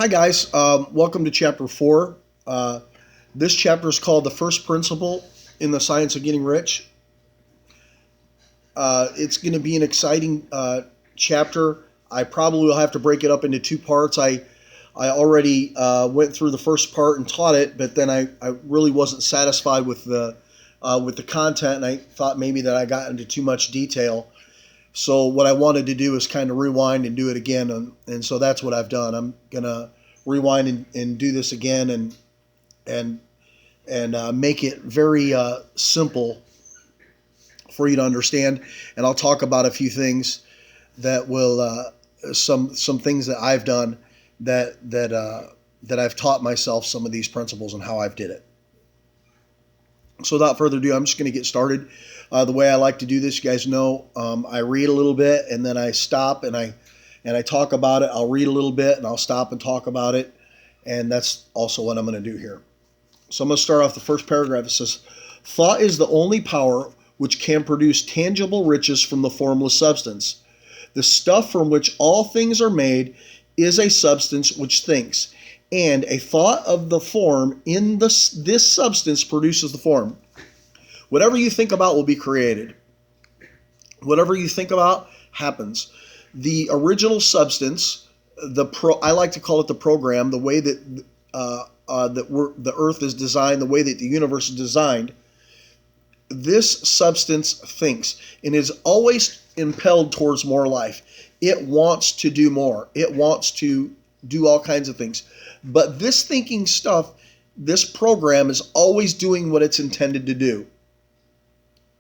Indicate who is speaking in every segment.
Speaker 1: Hi, guys. Welcome to Chapter 4. This chapter is called The First Principle in the Science of Getting Rich. It's going to be an exciting chapter. I probably will have to break it up into two parts. I already went through the first part and taught it, but then I really wasn't satisfied with the content, and I thought maybe that I got into too much detail. So what I wanted to do is kind of rewind and do it again, and so that's what I've done. I'm gonna rewind and do this again, and make it very simple for you to understand. And I'll talk about a few things that will some things that I've done that I've taught myself some of these principles and how I've did it. So without further ado, I'm just going to get started. The way I like to do this, you guys know, I read a little bit and then I stop and I talk about it. I'll read a little bit and I'll stop and talk about it. And that's also what I'm going to do here. So I'm going to start off the first paragraph. It says, "Thought is the only power which can produce tangible riches from the formless substance. The stuff from which all things are made is a substance which thinks, and a thought of the form in this substance produces the form. Whatever you think about will be created. Whatever you think about happens. The original substance, I like to call it the program, the way that the earth is designed, the way that the universe is designed. This substance thinks and is always impelled towards more life. It wants to do more. It wants to do all kinds of things. But this thinking stuff, this program is always doing what it's intended to do.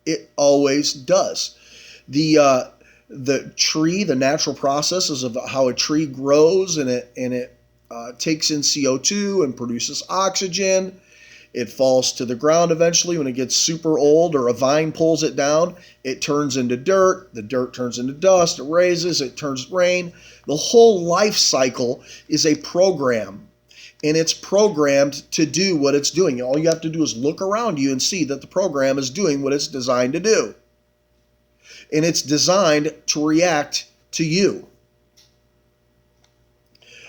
Speaker 1: It always does. The tree, the natural processes of how a tree grows, and it takes in CO2 and produces oxygen. It falls to the ground eventually when it gets super old, or a vine pulls it down. It turns into dirt. The dirt turns into dust. It raises. It turns rain. The whole life cycle is a program, and it's programmed to do what it's doing. All you have to do is look around you and see that the program is doing what it's designed to do. And it's designed to react to you.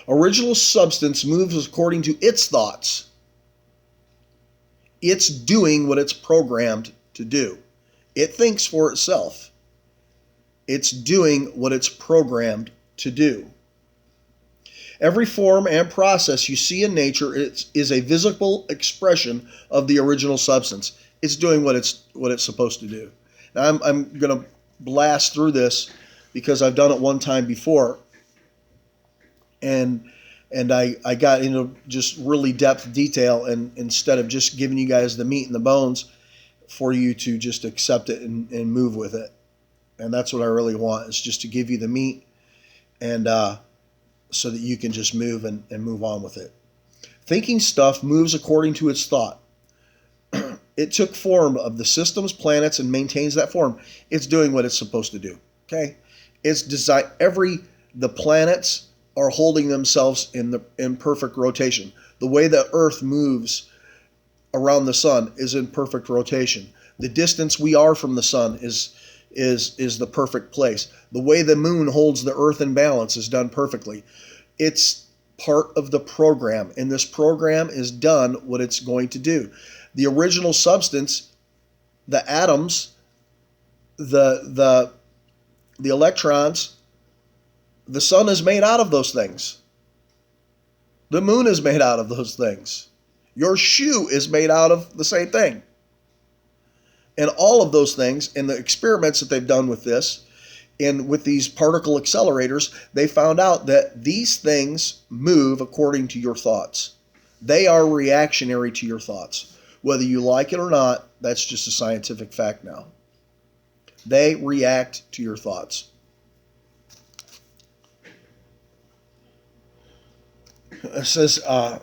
Speaker 1: Original substance moves according to its thoughts. It's doing what it's programmed to do. It thinks for itself. It's doing what it's programmed to do. Every form and process you see in nature is a visible expression of the original substance. It's doing what it's supposed to do. Now I'm going to blast through this because I've done it one time before, and I got into just really depth detail, and instead of just giving you guys the meat and the bones for you to just accept it and move with it. And that's what I really want, is just to give you the meat, and so that you can just move and move on with it. Thinking stuff moves according to its thought. It took form of the systems, planets, and maintains that form. It's doing what it's supposed to do. Okay? It's designed. The planets are holding themselves in perfect rotation. The way the Earth moves around the sun is in perfect rotation. The distance we are from the sun is the perfect place. The way the moon holds the Earth in balance is done perfectly. It's part of the program, and this program is done what it's going to do. The original substance, the atoms, the electrons, the sun is made out of those things. The moon is made out of those things. Your shoe is made out of the same thing. And all of those things, and the experiments that they've done with this, and with these particle accelerators, they found out that these things move according to your thoughts. They are reactionary to your thoughts. Whether you like it or not, that's just a scientific fact now. They react to your thoughts. It says,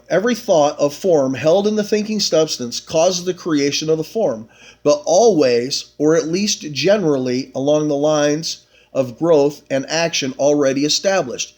Speaker 1: every thought of form held in the thinking substance causes the creation of the form, but always, or at least generally, along the lines of growth and action already established.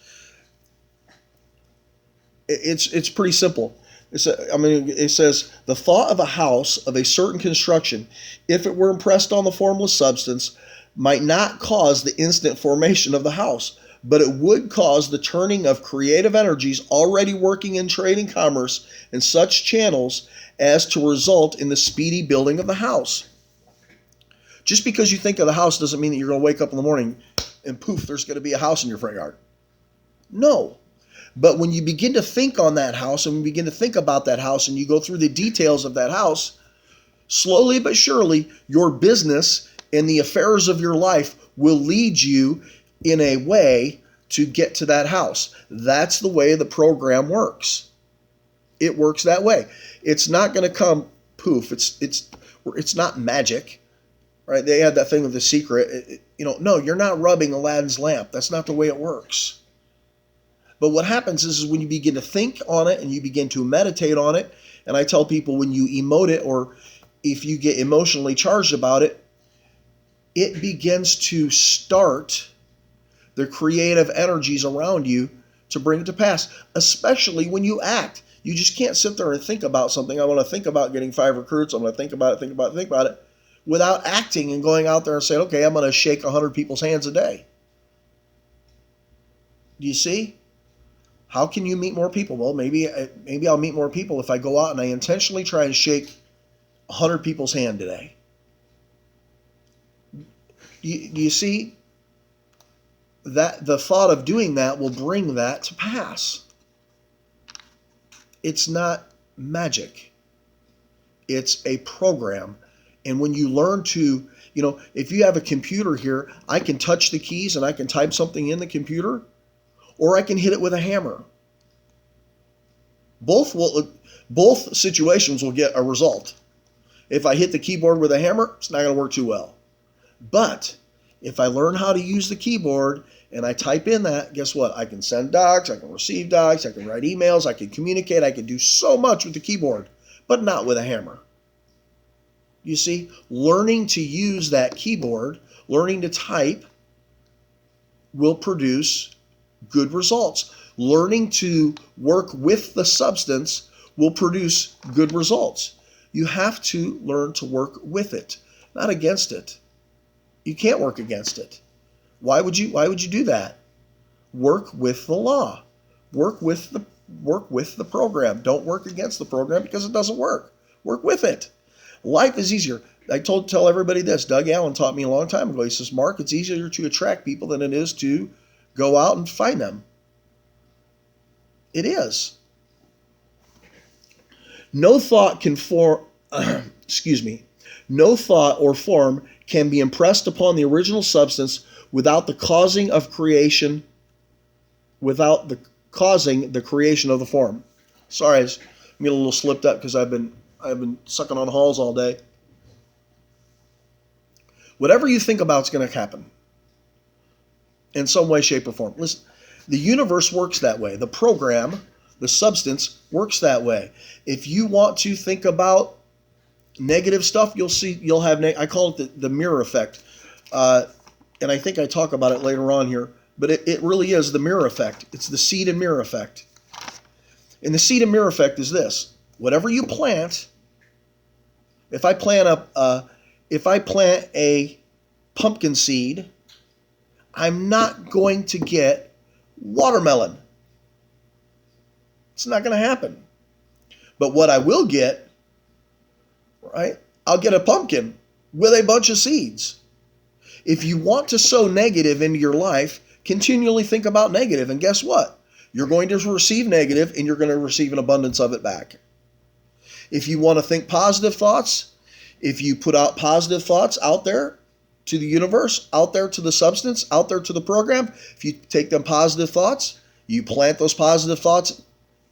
Speaker 1: It's pretty simple. It says, the thought of a house of a certain construction, if it were impressed on the formless substance, might not cause the instant formation of the house, but it would cause the turning of creative energies already working in trade and commerce in such channels as to result in the speedy building of the house. Just because you think of the house doesn't mean that you're going to wake up in the morning and poof, there's going to be a house in your front yard. No. But when you begin to think on that house and you begin to think about that house and you go through the details of that house, slowly but surely, your business and the affairs of your life will lead you in a way to get to that house. That's the way the program works. It works that way. It's not going to come poof. It's not magic, right? They had that thing with The Secret. No, you're not rubbing Aladdin's lamp. That's not the way it works. But what happens is when you begin to think on it and you begin to meditate on it, and I tell people when you emote it or if you get emotionally charged about it, it begins to start the creative energies around you to bring it to pass, especially when you act. You just can't sit there and think about something. I want to think about getting 5 recruits. I'm going to think about it without acting and going out there and saying, okay, I'm going to shake 100 people's hands a day. Do you see? How can you meet more people? Well, maybe I'll meet more people if I go out and I intentionally try and shake 100 people's hand today. Do you see? That the thought of doing that will bring that to pass. It's not magic. It's a program. And when you learn to, if you have a computer here, I can touch the keys and I can type something in the computer, or I can hit it with a hammer. Both situations will get a result. If I hit the keyboard with a hammer, it's not going to work too well. But if I learn how to use the keyboard and I type in that, guess what? I can send docs, I can receive docs, I can write emails, I can communicate, I can do so much with the keyboard, but not with a hammer. You see, learning to use that keyboard, learning to type will produce good results. Learning to work with the substance will produce good results. You have to learn to work with it, not against it. You can't work against it. Why would you do that? Work with the law. Work with the program. Don't work against the program because it doesn't work. Work with it. Life is easier. I tell everybody this. Doug Allen taught me a long time ago. He says, Mark, it's easier to attract people than it is to go out and find them. It is. No thought can No thought or form can be impressed upon the original substance without the causing the creation of the form. Sorry, I'm getting a little slipped up because I've been sucking on halls all day. Whatever you think about is going to happen in some way, shape, or form. Listen, the universe works that way. The program, the substance, works that way. If you want to think about negative stuff, you'll have, I call it the mirror effect. And I think I talk about it later on here, but it really is the mirror effect. It's the seed and mirror effect. And the seed and mirror effect is this. Whatever you plant, if I plant a pumpkin seed, I'm not going to get watermelon. It's not going to happen. But what I will get, right? I'll get a pumpkin with a bunch of seeds. If you want to sow negative into your life, continually think about negative. And guess what? You're going to receive negative and you're going to receive an abundance of it back. If you want to think positive thoughts, if you put out positive thoughts out there to the universe, out there to the substance, out there to the program, if you take them positive thoughts, you plant those positive thoughts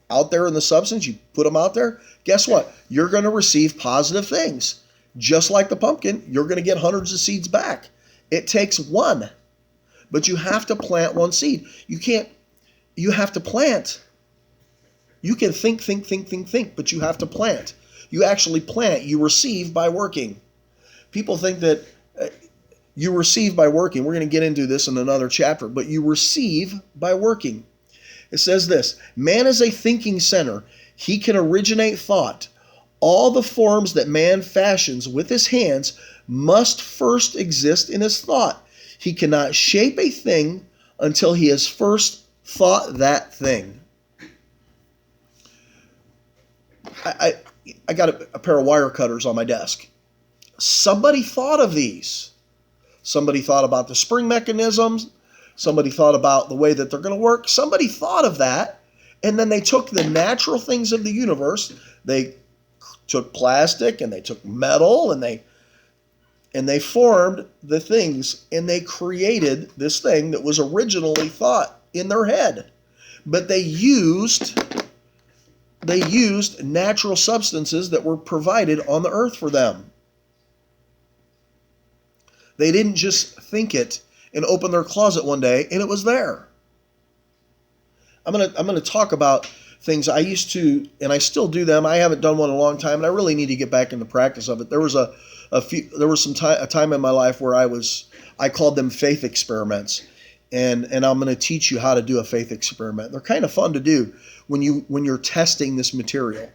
Speaker 1: out there in the substance, you put them out there, guess what? You're going to receive positive things. Just like the pumpkin, you're going to get hundreds of seeds back. It takes one, but you have to plant one seed. You have to plant. You can think, but you have to plant. You actually plant. You receive by working. People think that you receive by working. We're going to get into this in another chapter, but you receive by working. It says this, man is a thinking center. He can originate thought. All the forms that man fashions with his hands must first exist in his thought. He cannot shape a thing until he has first thought that thing. I got a pair of wire cutters on my desk. Somebody thought of these. Somebody thought about the spring mechanisms. Somebody thought about the way that they're going to work. Somebody thought of that, and then they took the natural things of the universe. They took plastic and they took metal and they formed the things, and they created this thing that was originally thought in their head. But they used natural substances that were provided on the earth for them. They didn't just think it and open their closet one day and it was there. I'm gonna talk about things I used to, and I still do them. I haven't done one in a long time, and I really need to get back in the practice of it. There was a time in my life where I called them faith experiments, and I'm going to teach you how to do a faith experiment. They're kind of fun to do when you're testing this material.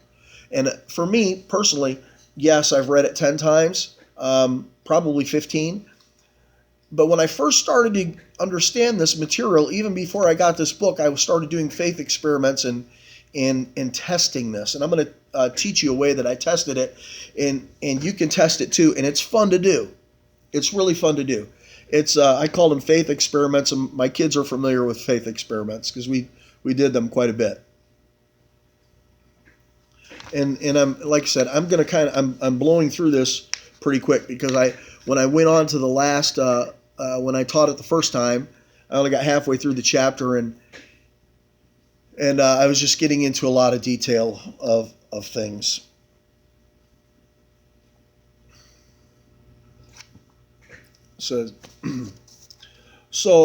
Speaker 1: And for me personally, yes, I've read it 10 times, probably 15. But when I first started to understand this material, even before I got this book, I started doing faith experiments and testing this. And I'm going to teach you a way that I tested it, and you can test it too. And it's fun to do. It's really fun to do. It's I call them faith experiments, and my kids are familiar with faith experiments because we did them quite a bit. And I'm, like I said, I'm going to I'm blowing through this pretty quick because when I went on to the last when I taught it the first time, I only got halfway through the chapter, and I was just getting into a lot of detail of things. So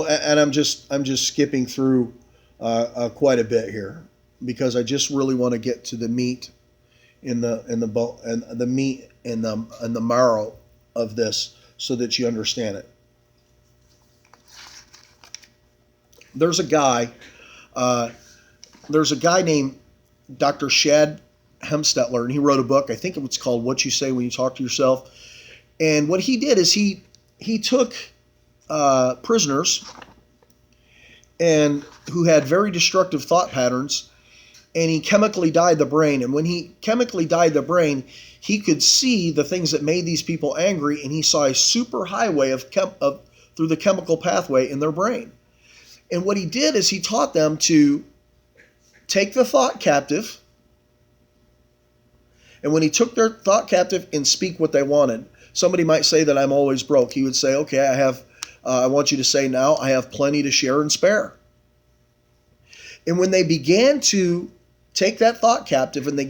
Speaker 1: and I'm just skipping through quite a bit here because I just really want to get to the meat in the meat and the marrow of this so that you understand it. There's a guy named Dr. Shad Hemstetler, and he wrote a book. I think it was called What You Say When You Talk to Yourself. And what he did is he took prisoners and who had very destructive thought patterns, and he chemically dyed the brain. And when he chemically dyed the brain, he could see the things that made these people angry, and he saw a super highway through the chemical pathway in their brain. And what he did is he taught them to take the thought captive, and when he took their thought captive, and speak what they wanted. Somebody might say that I'm always broke. He would say, okay, I want you to say now, I have plenty to share and spare. And when they began to take that thought captive and they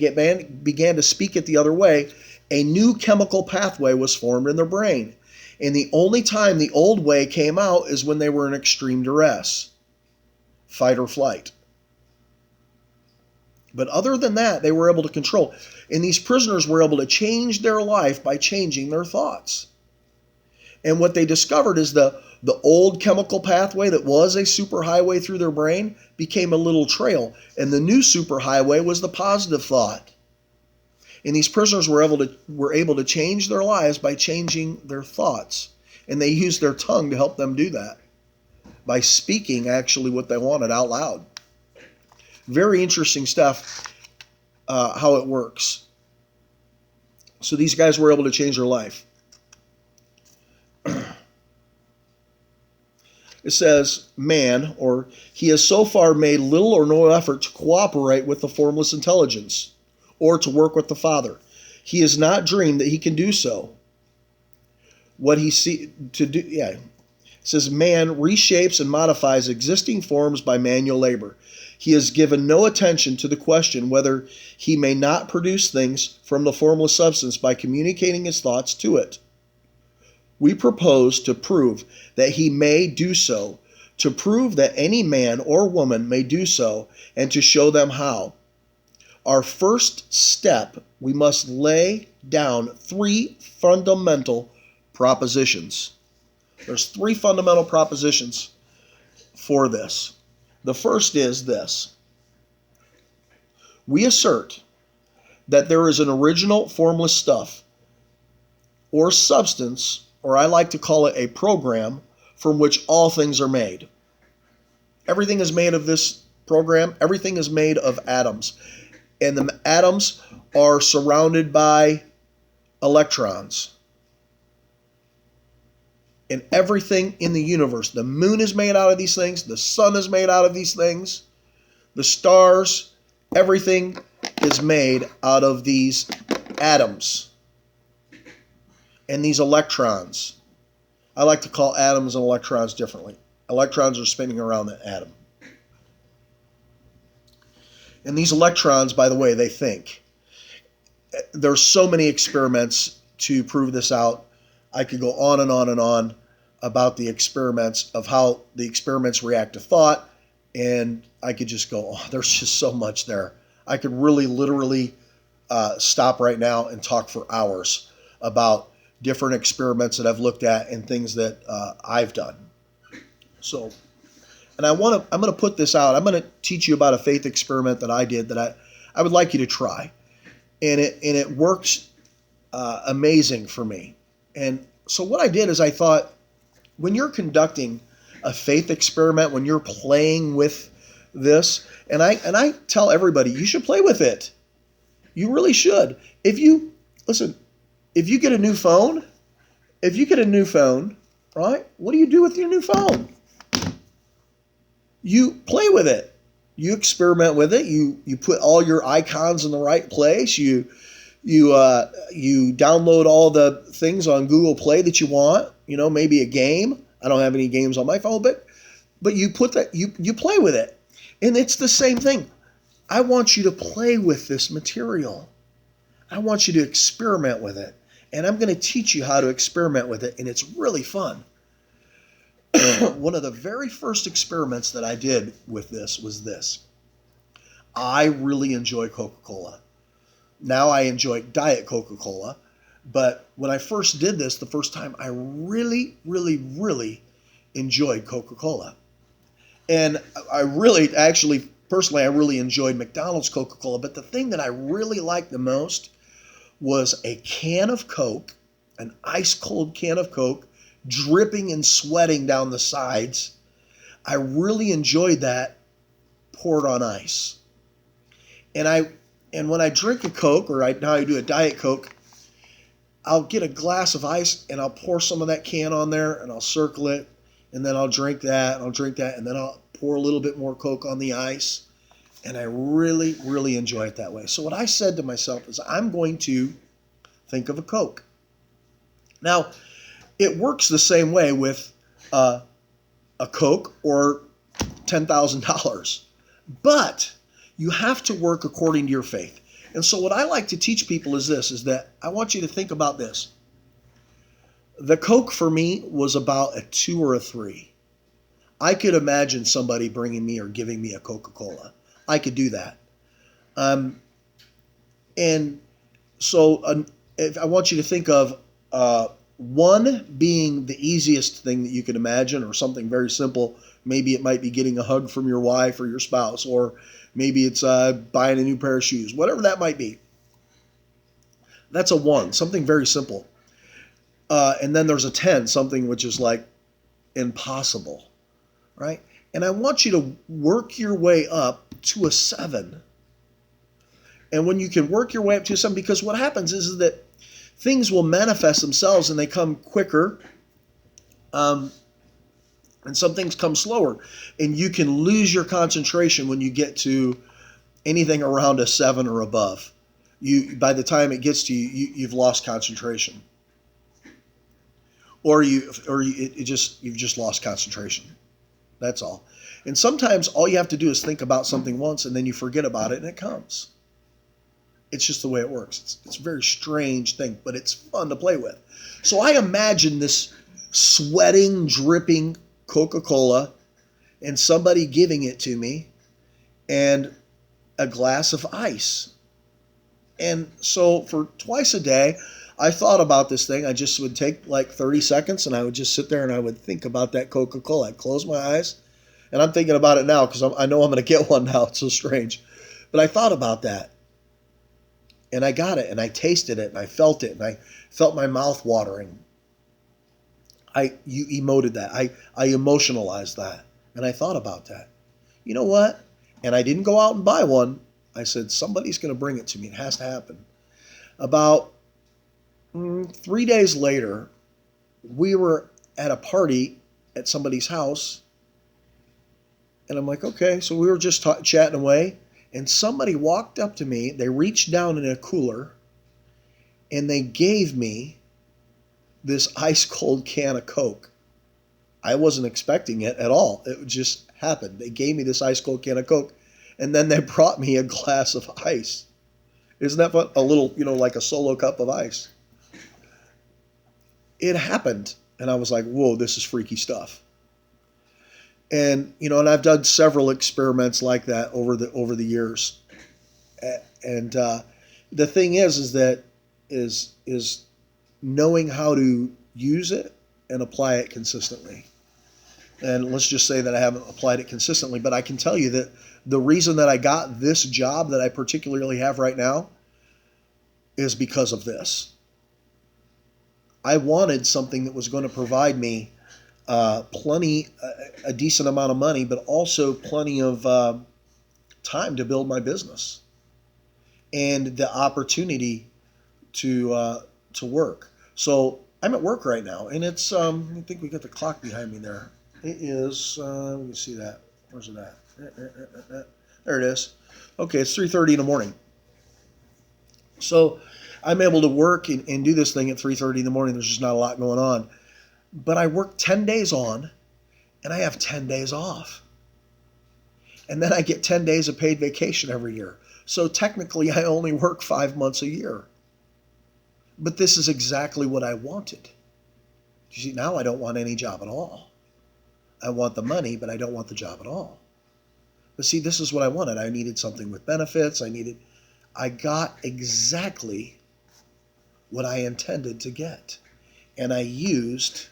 Speaker 1: began to speak it the other way, a new chemical pathway was formed in their brain. And the only time the old way came out is when they were in extreme duress, fight or flight. But other than that, they were able to control. And these prisoners were able to change their life by changing their thoughts. And what they discovered is the old chemical pathway that was a superhighway through their brain became a little trail. And the new superhighway was the positive thought. And these prisoners were able to change their lives by changing their thoughts. And they used their tongue to help them do that by speaking actually what they wanted out loud. Very interesting stuff, how it works. So these guys were able to change their life. It says, man, or he has so far made little or no effort to cooperate with the formless intelligence or to work with the Father. He has not dreamed that he can do so. It says, man reshapes and modifies existing forms by manual labor. He has given no attention to the question whether he may not produce things from the formless substance by communicating his thoughts to it. We propose to prove that he may do so, to prove that any man or woman may do so, and to show them how. Our first step, we must lay down 3 fundamental propositions. There's 3 fundamental propositions for this. The first is this. We assert that there is an original formless stuff or substance, or I like to call it a program, from which all things are made. Everything is made of this program. Everything is made of atoms. And the atoms are surrounded by electrons. And everything in the universe, the moon is made out of these things, the sun is made out of these things, the stars, everything is made out of these atoms and these electrons. I like to call atoms and electrons differently. Electrons are spinning around the atom. And these electrons, by the way, they think. There's so many experiments to prove this out. I could go on and on and on about the experiments, of how the experiments react to thought, and I could just go, oh, there's just so much there. I could really literally stop right now and talk for hours about different experiments that I've looked at and things that I've done. So, and I'm going to put this out. I'm going to teach you about a faith experiment that I did that I would like you to try. And it works amazing for me. And so what I did is I thought, when you're conducting a faith experiment, when you're playing with this, and I tell everybody, you should play with it. You really should. If you get a new phone, right? What do you do with your new phone? You play with it. You experiment with it. You put all your icons in the right place. You download all the things on Google Play that you want. Maybe a game. I don't have any games on my phone, but you put that, you play with it. And it's the same thing. I want you to play with this material. I want you to experiment with it. And I'm going to teach you how to experiment with it, and it's really fun. One of the very first experiments that I did with this was this. I really enjoy Coca-Cola. Now I enjoy Diet Coca-Cola. But when I first did this, the first time, I really, really, really enjoyed Coca-Cola. And I really enjoyed McDonald's Coca-Cola. But the thing that I really liked the most was a can of Coke, an ice-cold can of Coke, dripping and sweating down the sides. I really enjoyed that poured on ice. And when I drink a Coke, or now I do a Diet Coke, I'll get a glass of ice and I'll pour some of that can on there and I'll circle it, and then I'll drink that and I'll drink that, and then I'll pour a little bit more Coke on the ice. And I really, really enjoy it that way. So what I said to myself is, I'm going to think of a Coke. Now, it works the same way with a Coke or $10,000. But you have to work according to your faith. And so what I like to teach people is this, is that I want you to think about this. The Coke for me was about a 2 or a 3. I could imagine somebody bringing me or giving me a Coca-Cola. I could do that. And so if I want you to think of 1 being the easiest thing that you can imagine, or something very simple. Maybe it might be getting a hug from your wife or your spouse, or maybe it's buying a new pair of shoes, whatever that might be. That's a 1, something very simple. And then there's a 10, something which is like impossible, right? And I want you to work your way up to a 7. And when you can work your way up to a 7, because what happens is that things will manifest themselves and they come quicker. And some things come slower. And you can lose your concentration when you get to anything around a 7 or above. By the time it gets to you've lost concentration. Or you've just lost concentration. That's all. And sometimes all you have to do is think about something once, and then you forget about it and it comes. It's just the way it works. It's a very strange thing, but it's fun to play with. So I imagine this sweating, dripping Coca-Cola and somebody giving it to me and a glass of ice. And so for twice a day, I thought about this thing. I just would take like 30 seconds and I would just sit there and I would think about that Coca-Cola. I'd close my eyes, and I'm thinking about it now because I know I'm going to get one now. It's so strange. But I thought about that. And I got it, and I tasted it, and I felt it, and I felt my mouth watering. You emoted that. I emotionalized that, and I thought about that. You know what? And I didn't go out and buy one. I said, somebody's going to bring it to me. It has to happen. About 3 days later, we were at a party at somebody's house. And I'm like, okay. So we were just chatting away. And somebody walked up to me. They reached down in a cooler. And they gave me this ice cold can of Coke. I wasn't expecting it at all. It just happened. They gave me this ice cold can of Coke. And then they brought me a glass of ice. Isn't that fun? A little, like a solo cup of ice. It happened. And I was like, whoa, this is freaky stuff. And, and I've done several experiments like that over the years. And the thing is that is knowing how to use it and apply it consistently. And let's just say that I haven't applied it consistently, but I can tell you that the reason that I got this job that I particularly have right now is because of this. I wanted something that was going to provide me a decent amount of money, but also plenty of time to build my business and the opportunity to work. So I'm at work right now, and it's I think we got the clock behind me there. It is let me see that. Where's it at? There it is. Okay, it's 3:30 in the morning. So I'm able to work and do this thing at 3:30 in the morning. There's just not a lot going on. But I work 10 days on, and I have 10 days off. And then I get 10 days of paid vacation every year. So technically, I only work 5 months a year. But this is exactly what I wanted. You see, now I don't want any job at all. I want the money, but I don't want the job at all. But see, this is what I wanted. I needed something with benefits. I got exactly what I intended to get. And I used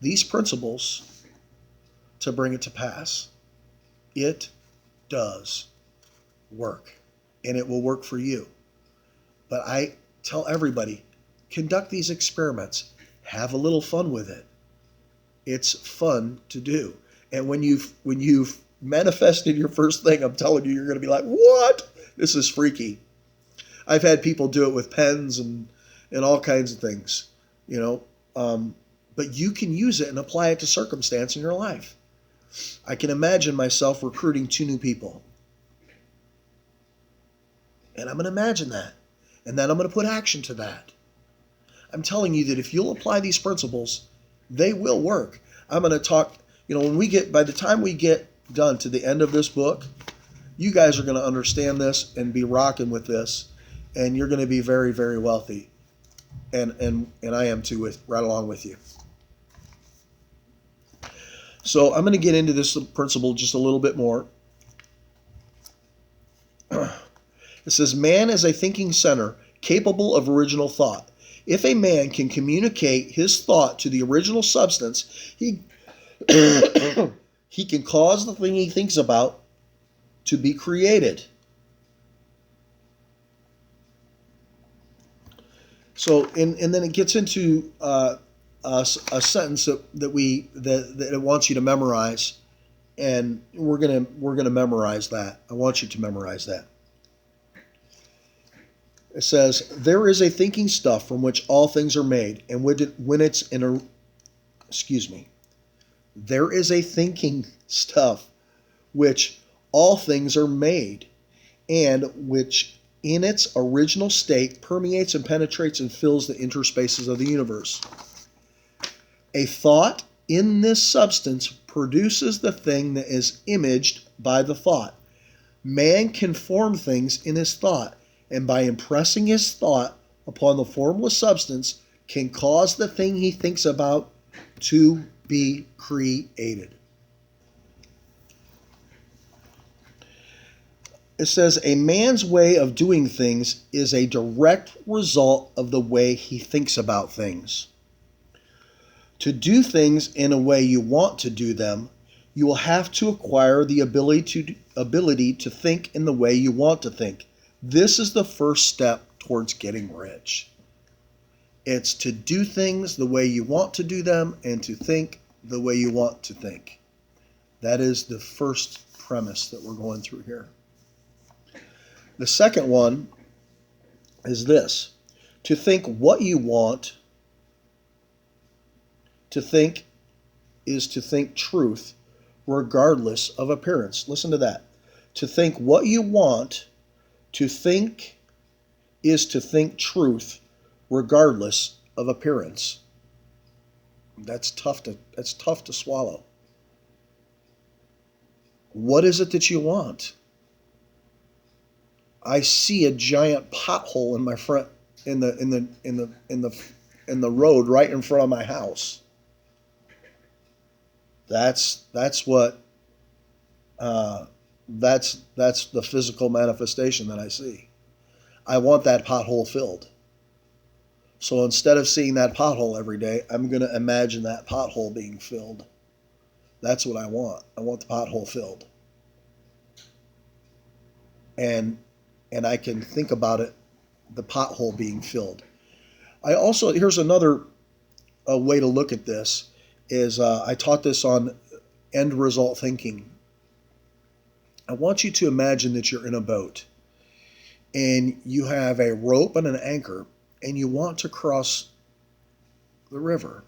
Speaker 1: these principles to bring it to pass. It does work, and it will work for you. But I tell everybody, conduct these experiments. Have a little fun with it. It's fun to do. And when you've manifested your first thing, I'm telling you, you're going to be like, what? This is freaky. I've had people do it with pens and all kinds of things, but you can use it and apply it to circumstance in your life. I can imagine myself recruiting 2 new people. And I'm going to imagine that. And then I'm going to put action to that. I'm telling you that if you'll apply these principles, they will work. I'm going to talk, by the time we get done to the end of this book, you guys are going to understand this and be rocking with this, and you're going to be very, very wealthy. And I am too, right along with you. So I'm going to get into this principle just a little bit more. It says, man is a thinking center capable of original thought. If a man can communicate his thought to the original substance, he can cause the thing he thinks about to be created. So, and then it gets into a sentence that it wants you to memorize, and we're gonna memorize that. I want you to memorize that. It says, there is a thinking stuff from which all things are made, and there is a thinking stuff which all things are made, and which in its original state permeates and penetrates and fills the interspaces of the universe. A thought in this substance produces the thing that is imaged by the thought. Man can form things in his thought, and by impressing his thought upon the formless substance, can cause the thing he thinks about to be created. It says, a man's way of doing things is a direct result of the way he thinks about things. To do things in a way you want to do them, you will have to acquire the ability to think in the way you want to think. This is the first step towards getting rich. It's to do things the way you want to do them and to think the way you want to think. That is the first premise that we're going through here. The second one is this: to think what you want. To think is to think truth regardless of appearance. Listen to that. To think what you want, to think is to think truth regardless of appearance. That's tough to swallow. What is it that you want? I see a giant pothole in my front in the road right in front of my house. That's what that's the physical manifestation that I see. I want that pothole filled. So instead of seeing that pothole every day, I'm going to imagine that pothole being filled. That's what I want. I want the pothole filled. And I can think about it, the pothole being filled. Here's another way to look at this, is I taught this on end result thinking. I want you to imagine that you're in a boat and you have a rope and an anchor and you want to cross the river.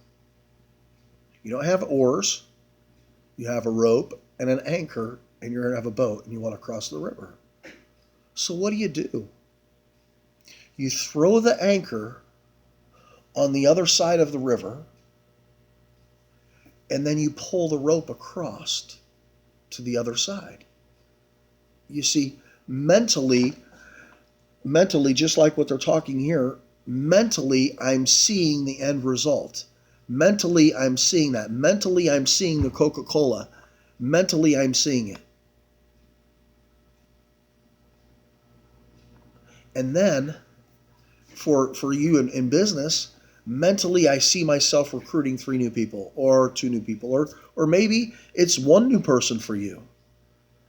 Speaker 1: You don't have oars, you have a rope and an anchor, and you're going to have a boat and you want to cross the river. So what do? You throw the anchor on the other side of the river, and then you pull the rope across to the other side. You see, mentally, just like what they're talking here, mentally I'm seeing the end result. Mentally I'm seeing that. Mentally I'm seeing the Coca-Cola. Mentally I'm seeing it. And then for you in business, mentally I see myself recruiting 3 new people or 2 new people, or maybe it's 1 new person for you.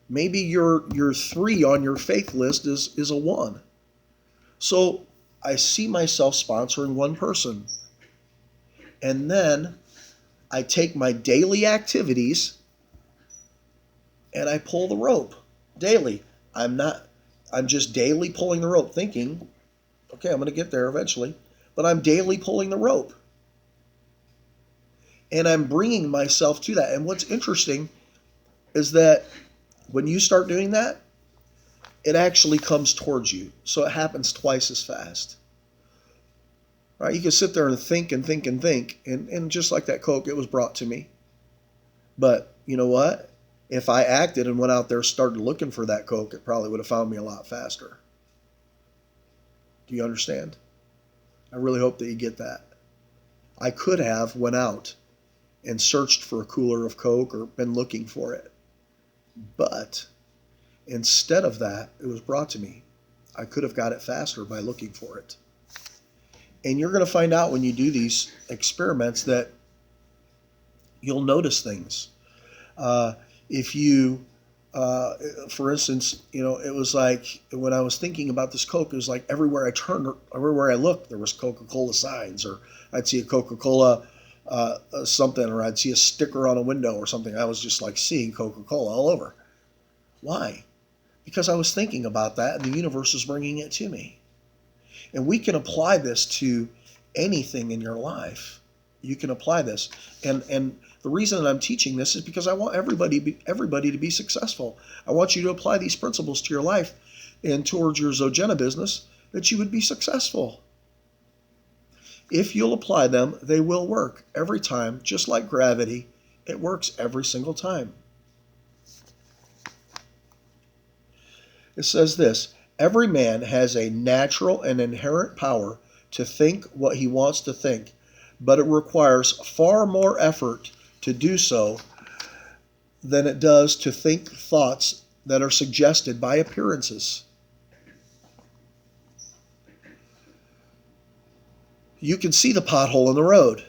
Speaker 1: Maybe your 3 on your faith list is a 1. So I see myself sponsoring 1 person. And then I take my daily activities and I pull the rope daily. I'm just daily pulling the rope, thinking, okay, I'm going to get there eventually, but I'm daily pulling the rope. And I'm bringing myself to that. And what's interesting is that when you start doing that, it actually comes towards you. So it happens twice as fast. Right? You can sit there and think and think and think. And just like that Coke, it was brought to me. But you know what? If I acted and went out there, started looking for that Coke, it probably would have found me a lot faster. Do you understand? I really hope that you get that. I could have went out and searched for a cooler of Coke or been looking for it. But instead of that, it was brought to me. I could have got it faster by looking for it. And you're going to find out when you do these experiments that you'll notice things. If you, for instance, it was like when I was thinking about this Coke, it was like everywhere I turned, everywhere I looked, there was Coca-Cola signs, or I'd see a Coca-Cola something, or I'd see a sticker on a window or something. I was just like seeing Coca-Cola all over. Why? Because I was thinking about that and the universe is bringing it to me. And we can apply this to anything in your life. You can apply this. And the reason that I'm teaching this is because I want everybody to be successful. I want you to apply these principles to your life and towards your Zogena business, that you would be successful. If you'll apply them, they will work every time, just like gravity. It works every single time. It says this: every man has a natural and inherent power to think what he wants to think, but it requires far more effort to do so than it does to think thoughts that are suggested by appearances. You can see the pothole in the road.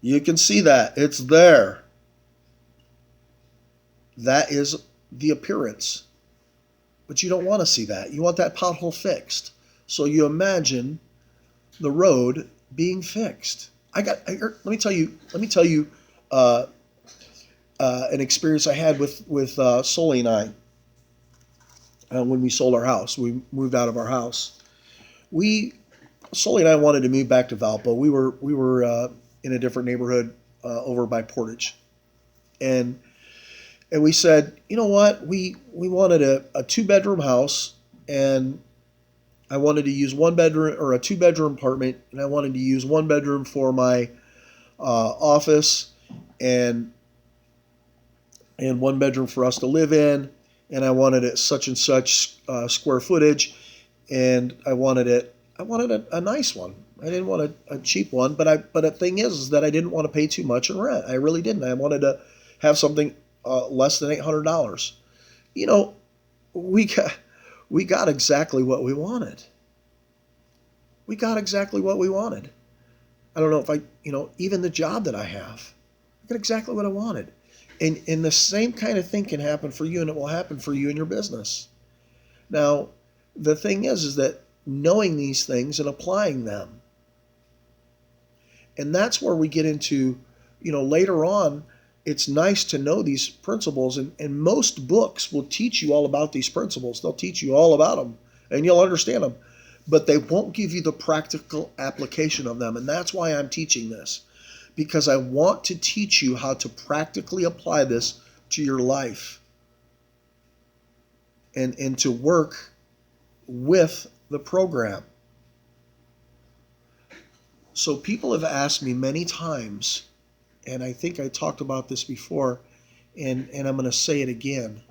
Speaker 1: You can see that. It's there. That is the appearance. But you don't want to see that. You want that pothole fixed. So you imagine the road being fixed. Let me tell you an experience I had with Sully and I when we sold our house. We moved out of our house. Sully and I wanted to move back to Valpo. We were in a different neighborhood over by Portage, and we said, you know what, we wanted a 2 bedroom house, and I wanted to use 1 bedroom, or a 2 bedroom apartment, and I wanted to use 1 bedroom for my office, and 1 bedroom for us to live in, and I wanted it such and such square footage, and I wanted a nice one. I didn't want a cheap one, but the thing is that I didn't want to pay too much in rent. I really didn't. I wanted to have something less than $800. You know, we got exactly what we wanted. We got exactly what we wanted. I don't know if even the job that I have, I got exactly what I wanted. And the same kind of thing can happen for you, and it will happen for you in your business. Now, the thing is that knowing these things and applying them. And that's where we get into, later on, it's nice to know these principles. And most books will teach you all about these principles. They'll teach you all about them, and you'll understand them. But they won't give you the practical application of them. And that's why I'm teaching this. Because I want to teach you how to practically apply this to your life. And to work with the program. So people have asked me many times, and I think I talked about this before, and I'm going to say it again,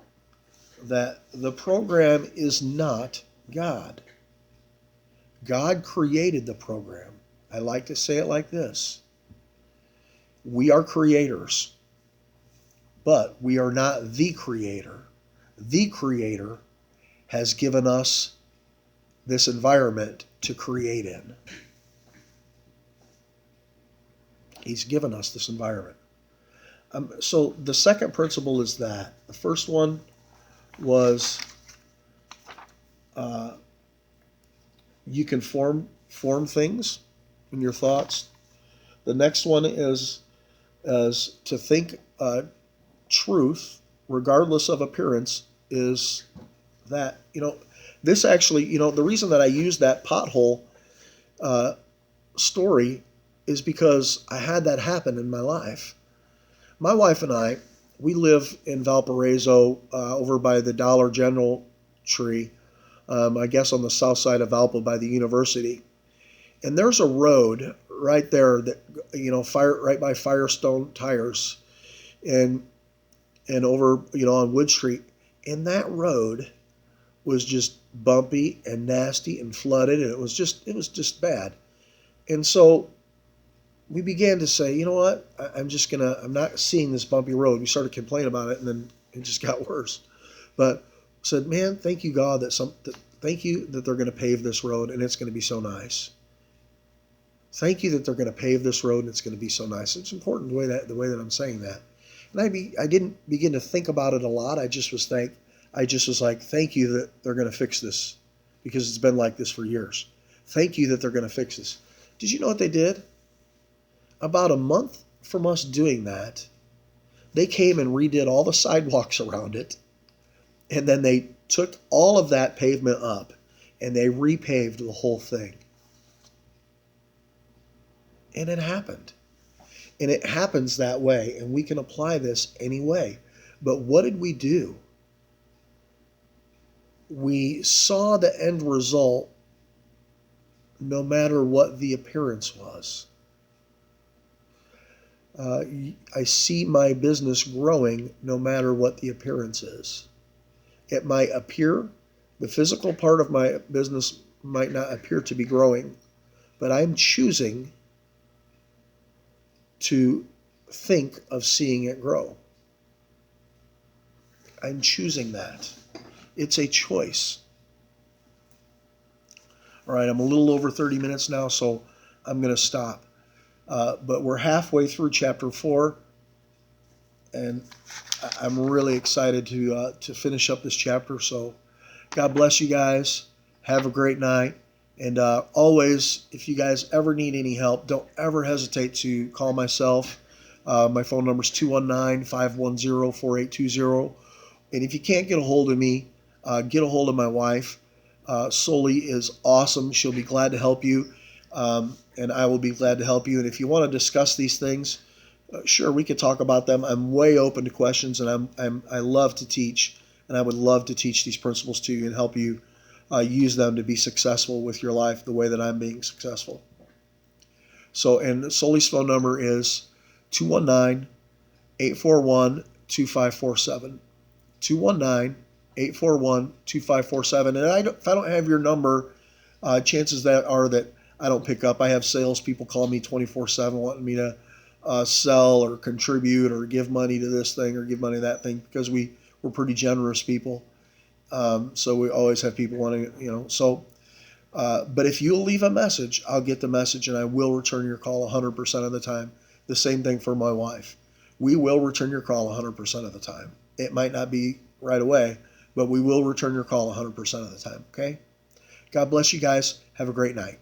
Speaker 1: that the program is not God. God created the program. I like to say it like this. We are creators, but we are not the creator. The creator has given us this environment to create in. He's given us this environment. So the second principle is that. The first one was you can form things in your thoughts. The next one is to think truth, regardless of appearance, is that, this actually, the reason that I use that pothole story is because I had that happen in my life. My wife and I, we live in Valparaiso over by the Dollar General tree, I guess on the south side of Valpo by the university. And there's a road right there that, right by Firestone Tires and over, on Wood Street. And that road was just bumpy and nasty and flooded, and it was just bad. And so we began to say, you know what, I'm not seeing this bumpy road. We started complaining about it, and then it just got worse. But said, man, thank you, God, thank you that they're going to pave this road, and it's going to be so nice. Thank you that they're going to pave this road, and it's going to be so nice. It's important the way that I'm saying that. And I didn't begin to think about it a lot. I just was like, thank you that they're going to fix this, because it's been like this for years. Thank you that they're going to fix this. Did you know what they did? About a month from us doing that, they came and redid all the sidewalks around it, and then they took all of that pavement up, and they repaved the whole thing. And it happened. And it happens that way, and we can apply this any way. But what did we do? We saw the end result no matter what the appearance was. I see my business growing no matter what the appearance is. It might appear, the physical part of my business might not appear to be growing, but I'm choosing to think of seeing it grow. I'm choosing that. It's a choice. All right, I'm a little over 30 minutes now, so I'm going to stop. But we're halfway through chapter 4, and I'm really excited to finish up this chapter. So God bless you guys. Have a great night. And always, if you guys ever need any help, don't ever hesitate to call myself. My phone number is 219-510-4820. And if you can't get a hold of me, get a hold of my wife. Soli is awesome. She'll be glad to help you, and I will be glad to help you. And if you want to discuss these things, sure, we could talk about them. I'm way open to questions, and I love to teach, and I would love to teach these principles to you and help you use them to be successful with your life the way that I'm being successful. So, and Soli's phone number is 219-841-2547. 219-841-2547. And if I don't have your number, chances that are that I don't pick up. I have salespeople call me 24/7 wanting me to sell or contribute or give money to this thing or give money to that thing, because we're pretty generous people. So we always have people wanting, but if you'll leave a message, I'll get the message and I will return your call 100% of the time. The same thing for my wife. We will return your call 100% of the time. It might not be right away, but we will return your call 100% of the time. Okay? God bless you guys. Have a great night.